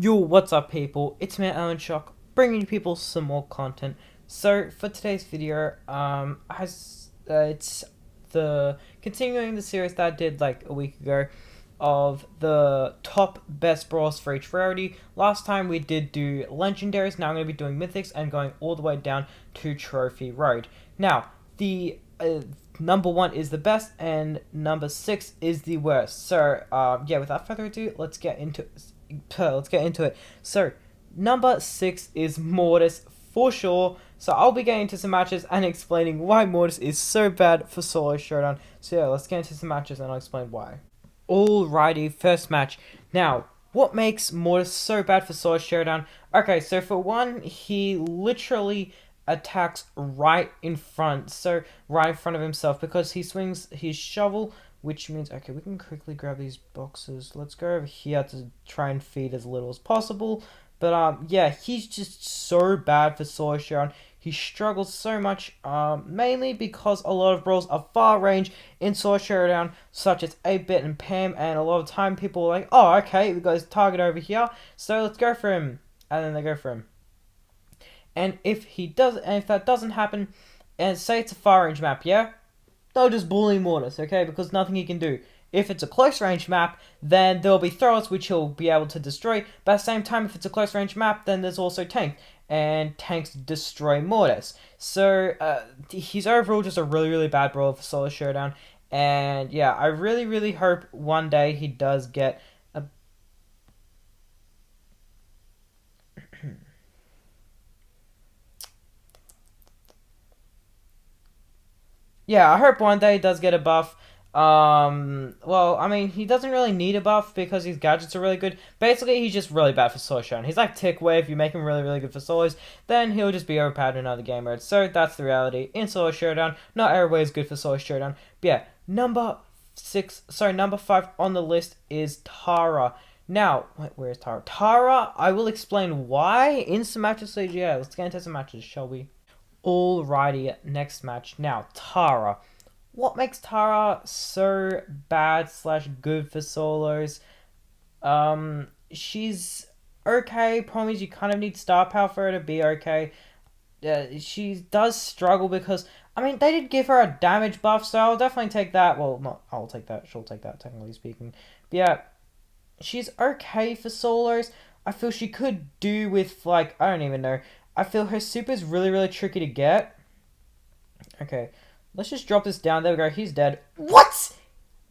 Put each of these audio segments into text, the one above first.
Yo, what's up people? It's me, Alan Shock, bringing you people some more content. So, for today's video, it's the continuing the series that I did like a week ago of the top best brawlers for each rarity. Last time we did do legendaries, now I'm going to be doing mythics and going all the way down to trophy road. Now, the number 1 is the best and number 6 is the worst. So, yeah, without further ado, let's get into it. So, number 6 is Mortis for sure. So I'll be getting into some matches and explaining why Mortis is so bad for solo showdown. So yeah, let's get into some matches and I'll explain why. Alrighty, first match. Now, what makes Mortis so bad for solo showdown? Okay, so for one, he literally attacks right in front. So right in front of himself because he swings his shovel, which means, okay, we can quickly grab these boxes. Let's go over here to try and feed as little as possible. But, yeah, he's just so bad for solo showdown. He struggles so much, mainly because a lot of brawls are far range in solo showdown, such as 8-Bit and Pam, and a lot of time people are like, oh, okay, we got his target over here, so let's go for him. And then they go for him. And if that doesn't happen, and say it's a far range map, yeah? They'll just bully Mortis, okay? Because nothing he can do. If it's a close range map, then there'll be throwers which he'll be able to destroy. But at the same time, if it's a close range map, then there's also tank. And tanks destroy Mortis. So, he's overall just a really, really bad brawler for solo showdown. And yeah, I really, really hope one day he does get a... Yeah, I hope one day he does get a buff. Well, I mean, he doesn't really need a buff because his gadgets are really good. Basically, he's just really bad for solo showdown. He's like Tick Wave. You make him really, really good for solos, then he'll just be overpowered in other game modes. So that's the reality in solo showdown. Not everywhere is good for solo showdown. But yeah, number 5 on the list is Tara. Now, wait, where is Tara? Tara, I will explain why in some matches. So yeah, let's get into some matches, shall we? Alrighty, next match. Now, Tara. What makes Tara so bad / good for solos? She's okay. Problem is you kind of need star power for her to be okay. She does struggle because, I mean, they did give her a damage buff, so I'll definitely take that. Well, not I'll take that. She'll take that, technically speaking. But yeah, she's okay for solos. I feel she could do with, like, I don't even know. I feel her super is really, really tricky to get. Okay. Let's just drop this down. There we go. He's dead. What?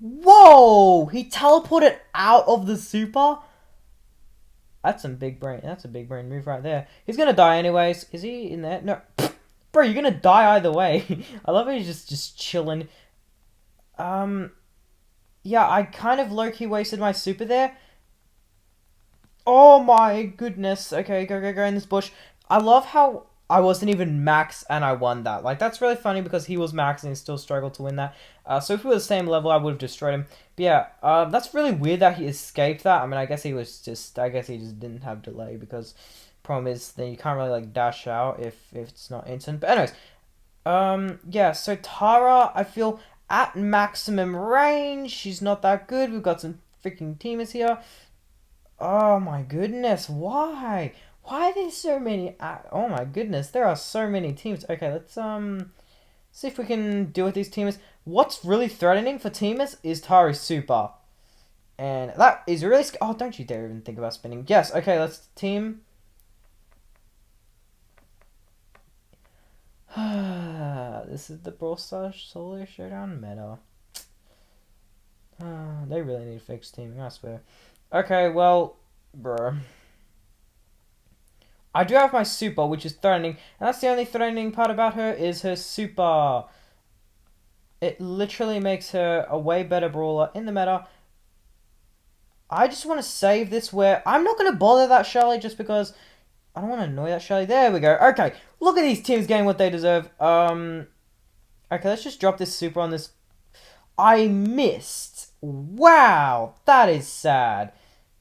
Whoa! He teleported out of the super? That's some big brain. That's a big brain move right there. He's gonna die anyways. Is he in there? No. Bro, you're gonna die either way. I love how he's just chilling. Yeah, I kind of low-key wasted my super there. Oh my goodness. Okay, go in this bush. I love how I wasn't even max and I won that. Like, that's really funny because he was max and he still struggled to win that. So if we were the same level, I would have destroyed him. But yeah, that's really weird that he escaped that. I mean, I guess he just didn't have delay because problem is then you can't really, like, dash out if it's not instant. But anyways, yeah, so Tara, I feel at maximum range, she's not that good. We've got some freaking teamers here. Oh my goodness, why? Why are there so many? Oh my goodness, there are so many teams. Okay, let's see if we can deal with these teamers. What's really threatening for teamers is Tara's super. And that is really oh, don't you dare even think about spinning. Yes, okay, let's team. This is the Brawl Stars solo showdown meta. They really need to fix teaming, I swear. Okay, well, bro. I do have my super, which is threatening, and that's the only threatening part about her is her super. It literally makes her a way better brawler in the meta. I just want to save this where I'm not going to bother that Shelly just because I don't want to annoy that Shelly. There we go. Okay, look at these teams getting what they deserve. Okay, let's just drop this super on this. I missed. Wow, that is sad.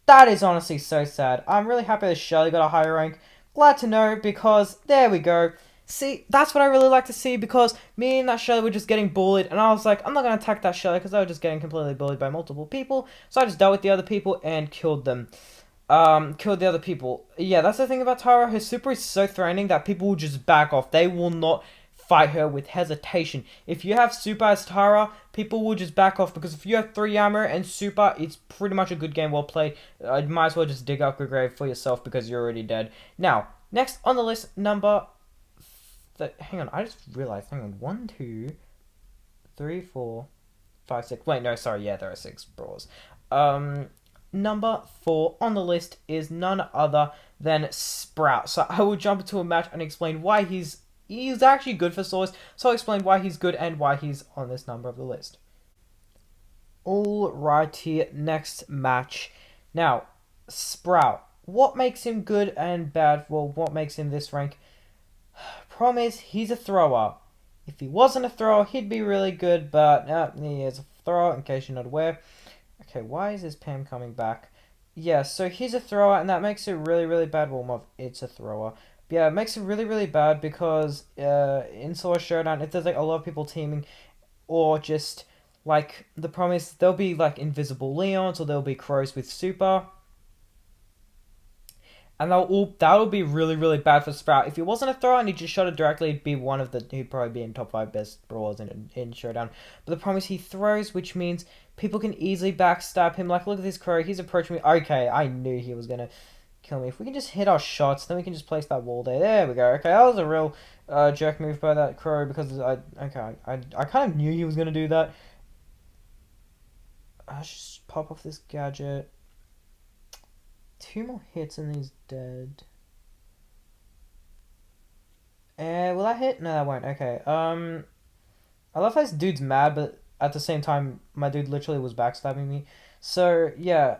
That is honestly so sad. I'm really happy that Shelly got a higher rank. Glad to know because there we go. See, that's what I really like to see because me and that Shelly were just getting bullied and I was like, I'm not going to attack that Shelly because they were just getting completely bullied by multiple people. So I just dealt with the other people and killed them. killed the other people. Yeah, that's the thing about Tara. Her super is so threatening that people will just back off. They will not fight her with hesitation. If you have super as Tara, people will just back off, because if you have 3 armor and super, it's pretty much a good game, well played. You might as well just dig up a grave for yourself because you're already dead. Now, next on the list, hang on, I just realized, hang on, 1, 2, 3, 4, 5, 6. Wait, no, sorry, yeah, there are 6 brawlers. Number 4 on the list is none other than Sprout. So I will jump into a match and explain why he's actually good for solos. So I'll explain why he's good and why he's on this number of the list. Alrighty, next match. Now, Sprout. What makes him good and bad? Well, what makes him this rank? Problem is, he's a thrower. If he wasn't a thrower, he'd be really good, but he is a thrower, in case you're not aware. Okay, why is this Pam coming back? Yeah, so he's a thrower, and that makes it really, really bad. Well, it's a thrower. But yeah, it makes it really, really bad because in Solo Showdown, if there's like a lot of people teaming, or just like the problem is there'll be like invisible Leons, or there'll be crows with super. And that'll be really, really bad for Sprout. If he wasn't a thrower and he just shot it directly, he'd probably be in top 5 best brawlers in Showdown. But the problem is he throws, which means people can easily backstab him. Like, look at this crow, he's approaching me. Okay, I knew he was gonna kill me. If we can just hit our shots, then we can just place that wall there. There we go. Okay, that was a real jerk move by that crow, because I kind of knew he was gonna do that. Let's just pop off this gadget. 2 more hits and he's dead. Will that hit? No, that won't. Okay. I love how this dude's mad, but at the same time, my dude literally was backstabbing me. So, yeah.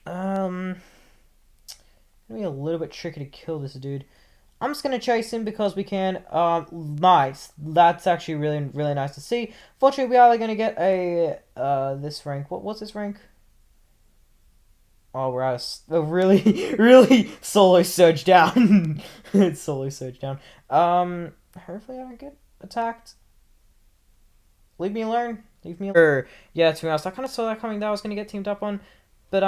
Gonna be a little bit tricky to kill this dude. I'm just gonna chase him because we can. Nice. That's actually really, really nice to see. Fortunately, we are gonna get a, this rank. What's this rank? Oh, we're at a really, really solo surge down. It's solo surge down. Hopefully I don't get attacked. Leave me alone. Leave me alone. Yeah, to be honest, I kind of saw that coming that I was going to get teamed up on. But,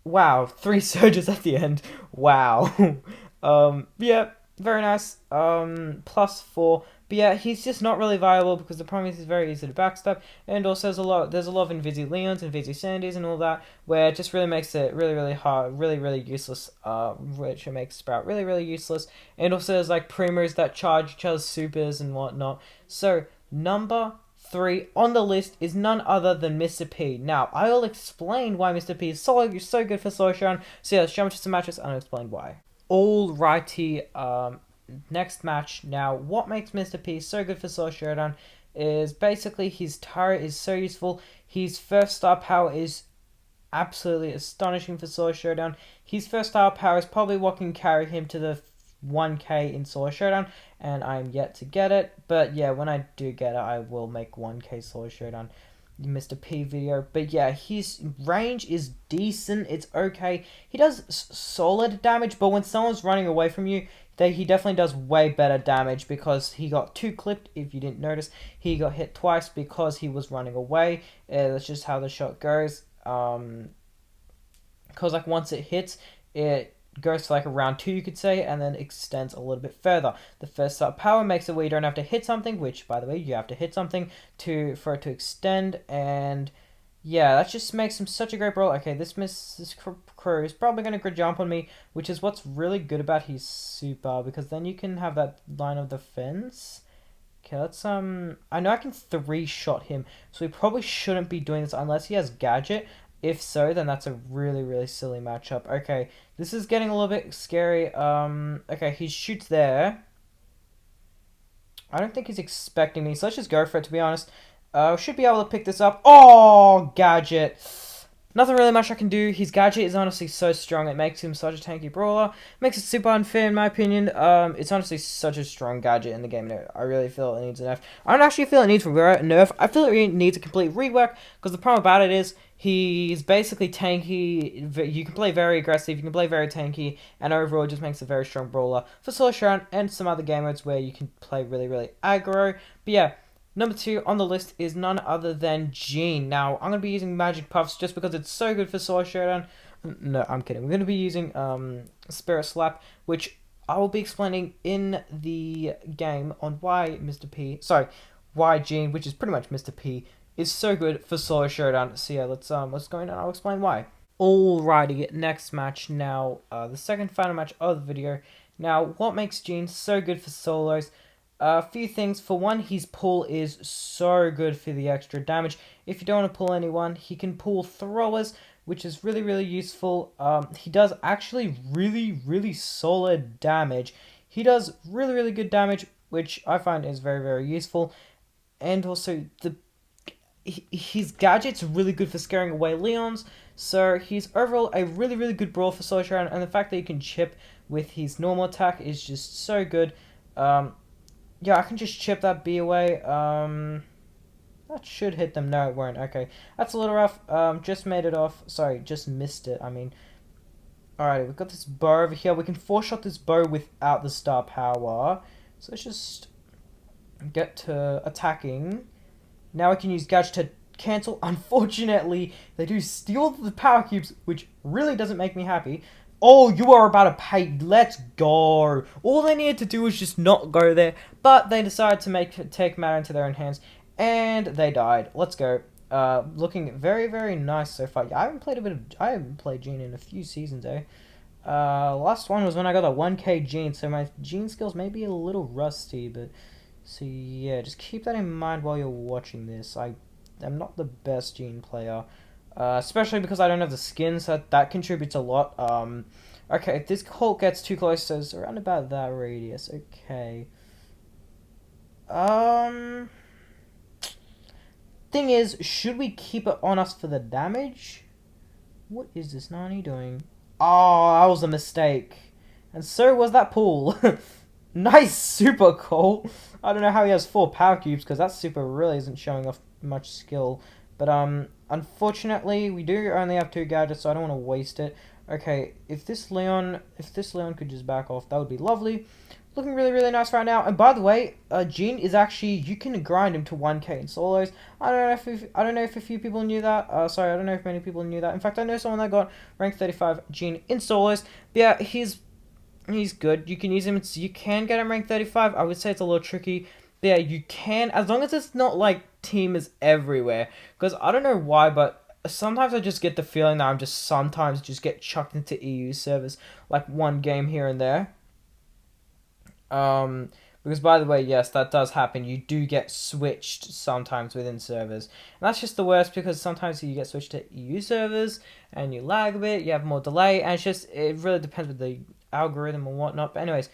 wow. 3 surges at the end. Wow. Yeah, very nice. +4. But yeah, he's just not really viable because the problem is he's very easy to backstab, and also there's a lot of Invisi Leons and Invisi Sandys and all that, where it just really makes it really, really hard, really, really useless, which makes Sprout really, really useless. And also there's like primos that charge each other's supers and whatnot. So, number 3 on the list is none other than Mr. P. Now, I will explain why Mr. P is so good for Solo Showdown. So yeah, let's jump into some matches and I'll explain why. Alrighty, next match. Now, what makes Mr. P so good for Solo Showdown is basically his turret is so useful. His first star power is absolutely astonishing for Solo Showdown. His first star power is probably what can carry him to the 1k in Solo Showdown, and I'm yet to get it. But yeah, when I do get it, I will make 1k Solo Showdown Mr. P video. But yeah, his range is decent. It's okay. He does solid damage, but when someone's running away from you, he definitely does way better damage because he got 2 clipped. If you didn't notice, he got hit twice because he was running away. That's just how the shot goes. Because like once it hits, it goes to like a round 2, you could say, and then extends a little bit further. The first star power makes it where you don't have to hit something, which by the way, you have to hit something for it to extend, and yeah, that just makes him such a great brawler. Okay, this crew is probably going to jump on me, which is what's really good about his super, because then you can have that line of defense. Okay, let's, I know I can 3-shot him, so we probably shouldn't be doing this unless he has gadget. If so, then that's a really, really silly matchup. Okay, this is getting a little bit scary. Okay, he shoots there. I don't think he's expecting me, so let's just go for it, to be honest. Should be able to pick this up. Oh, gadget. Nothing really much I can do. His gadget is honestly so strong. It makes him such a tanky brawler. Makes it super unfair in my opinion. It's honestly such a strong gadget in the game. No, I really feel it needs a nerf. I don't actually feel it needs a nerf. I feel it needs a complete rework because the problem about it is he's basically tanky. You can play very aggressive. You can play very tanky, and overall, it just makes a very strong brawler for Solo Showdown and some other game modes where you can play really, really aggro. But yeah. Number 2 on the list is none other than Jean. Now, I'm going to be using Magic Puffs just because it's so good for Solo Showdown. No, I'm kidding. We're going to be using Spirit Slap, which I will be explaining in the game on why Mr. P, sorry, why Gene, which is pretty much Mr. P, is so good for solo showdown. So yeah, let's go in and I'll explain why. Alrighty, next match now, the second final match of the video. Now, what makes Gene so good for solos? A few things. For one, his pull is so good for the extra damage. If you don't want to pull anyone, he can pull throwers, which is really, really useful. He does actually really solid damage. He does really, really good damage, which I find is very, very useful. And also, his gadget's really good for scaring away Leons. So he's overall a really, really good brawl for solo showdown, and the fact that you can chip with his normal attack is just so good. Yeah, I can just chip that B away. That should hit them. No, it won't. Okay, that's a little rough. Just made it off. Sorry, just missed it. I mean, alrighty, we've got this bow over here. We can four-shot this bow without the star power. So let's just get to attacking. Now I can use Gadget to cancel. Unfortunately, they do steal the power cubes, which really doesn't make me happy. Oh, you are about to pay. Let's go. All they needed to do was just not go there, but they decided to take matter into their own hands, and they died. Let's go. Looking very, very nice so far. I haven't played Gene in a few seasons, eh? Last one was when I got a 1k Gene, so my Gene skills may be a little rusty, but so yeah, just keep that in mind while you're watching this. I am not the best Gene player. Especially because I don't have the skins, so that contributes a lot. Okay, if this Colt gets too close, so it's around about that radius. Okay. Thing is, should we keep it on us for the damage? What is this Nani doing? Oh, that was a mistake. And so was that pool. Nice super Colt. I don't know how he has 4 power cubes, because that super really isn't showing off much skill. But, unfortunately, we do only have 2 gadgets, so I don't want to waste it. Okay, if this Leon could just back off, that would be lovely. Looking really, really nice right now. And by the way, Gene is actually, you can grind him to 1k in solos. I don't know if a few people knew that. Sorry, I don't know if many people knew that. In fact, I know someone that got rank 35 Gene in solos. But yeah, he's good. You can use him. You can get him rank 35. I would say it's a little tricky. But yeah, you can, as long as it's not like team is everywhere. Because I don't know why, but sometimes I just get the feeling that I'm just sometimes just get chucked into EU servers, like one game here and there. Because by the way, yes, that does happen. You do get switched sometimes within servers. And that's just the worst, because sometimes you get switched to EU servers and you lag a bit, you have more delay, and it really depends with the algorithm and whatnot. But anyways,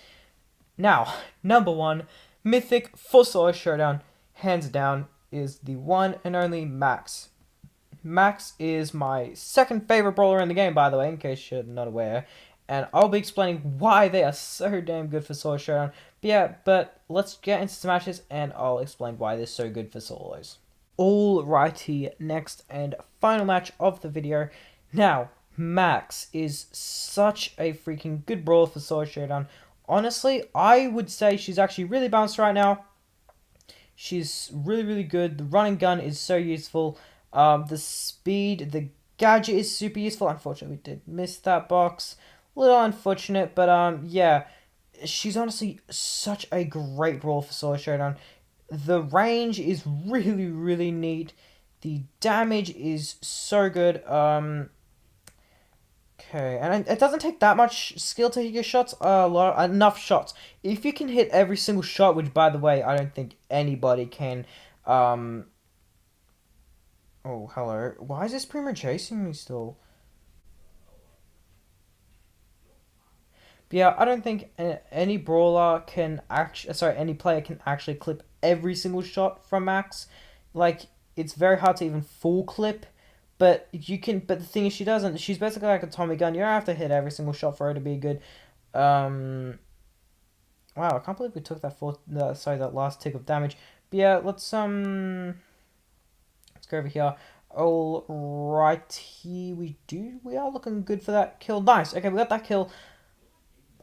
now, number 1, mythic for solo showdown, hands down, is the one and only Max. Max is my second favorite brawler in the game, by the way, in case you're not aware. And I'll be explaining why they are so damn good for solo showdown. But yeah, let's get into some matches, and I'll explain why they're so good for solos. Alrighty, next and final match of the video. Now, Max is such a freaking good brawler for solo showdown. Honestly, I would say she's actually really balanced right now. She's really, really good. The running gun is so useful. The speed, the gadget is super useful. Unfortunately, we did miss that box. A little unfortunate, but yeah. She's honestly such a great brawler for solo showdown. The range is really, really neat. The damage is so good. Okay, and it doesn't take that much skill to hit your shots. Enough shots. If you can hit every single shot, which by the way, I don't think anybody can. Oh, hello. Why is this Primo chasing me still? But yeah, I don't think any brawler can actually. Sorry, any player can actually clip every single shot from Max. Like, it's very hard to even full clip. But you can. But the thing is, she doesn't. She's basically like a Tommy gun. You don't have to hit every single shot for her to be good. Wow, I can't believe we took that that last tick of damage. But yeah, let's go over here. Alrighty, we are looking good for that kill. Nice. Okay, we got that kill.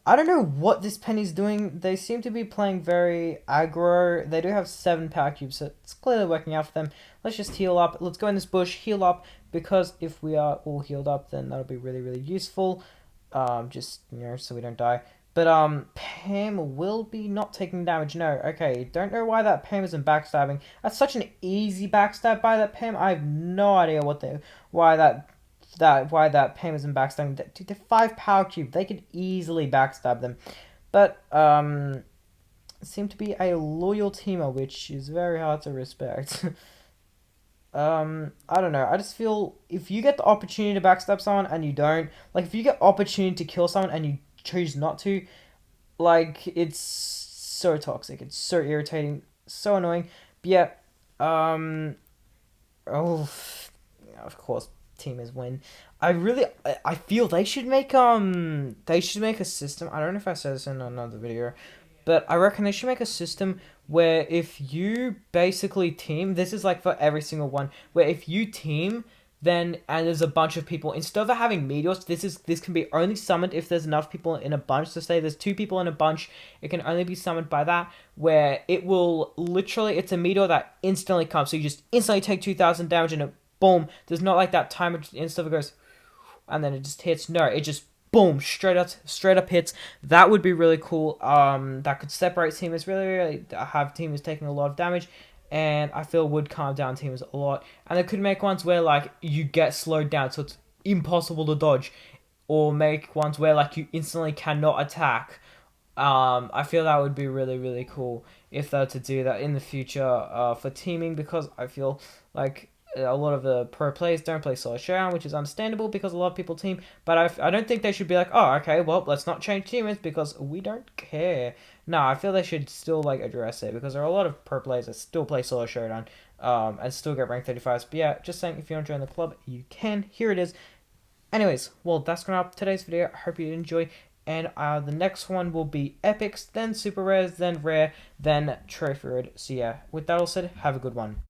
I don't know what this Penny's doing. They seem to be playing very aggro. They do have 7 power cubes, so it's clearly working out for them. Let's just heal up. Let's go in this bush, heal up, because if we are all healed up, then that'll be really, really useful. Just, so we don't die. But, Pam will be not taking damage. No, okay. Don't know why that Pam isn't backstabbing. That's such an easy backstab by that Pam. I have no idea why that Pam isn't backstabbing. Dude, they're 5 power cube. They could easily backstab them. But, seem to be a loyal teamer, which is very hard to respect. I don't know. I just feel if you get the opportunity to backstab someone and you don't, like if you get opportunity to kill someone and you choose not to, like it's so toxic. It's so irritating, so annoying. But yeah, oh, of course, teamers win. I feel they should make a system. I don't know if I said this in another video, but I reckon they should make a system where if you basically team, this is like for every single one, where if you team, then and there's a bunch of people, instead of having meteors, this can be only summoned if there's enough people in a bunch. So say there's 2 people in a bunch, it can only be summoned by that, where it will literally, it's a meteor that instantly comes, so you just instantly take 2,000 damage and it boom. There's not like that timer instead of it goes and then it just hits. No, it just boom, straight up hits. That would be really cool. That could separate teamers, really have teamers taking a lot of damage, and I feel would calm down teamers a lot. And they could make ones where like you get slowed down, so it's impossible to dodge, or make ones where like you instantly cannot attack. I feel that would be really, really cool if they were to do that in the future for teaming, because I feel like a lot of the pro players don't play solo showdown, which is understandable because a lot of people team. But I don't think they should be like, oh, okay, well, let's not change teammates because we don't care. No, I feel they should still like address it, because there are a lot of pro players that still play solo showdown and still get rank 35s. But yeah, just saying, if you want to join the club, you can. Here it is. Anyways, well, that's gonna wrap up today's video. I hope you enjoy. And the next one will be epics, then super rares, then rare, then trophy raid. So yeah, with that all said, have a good one.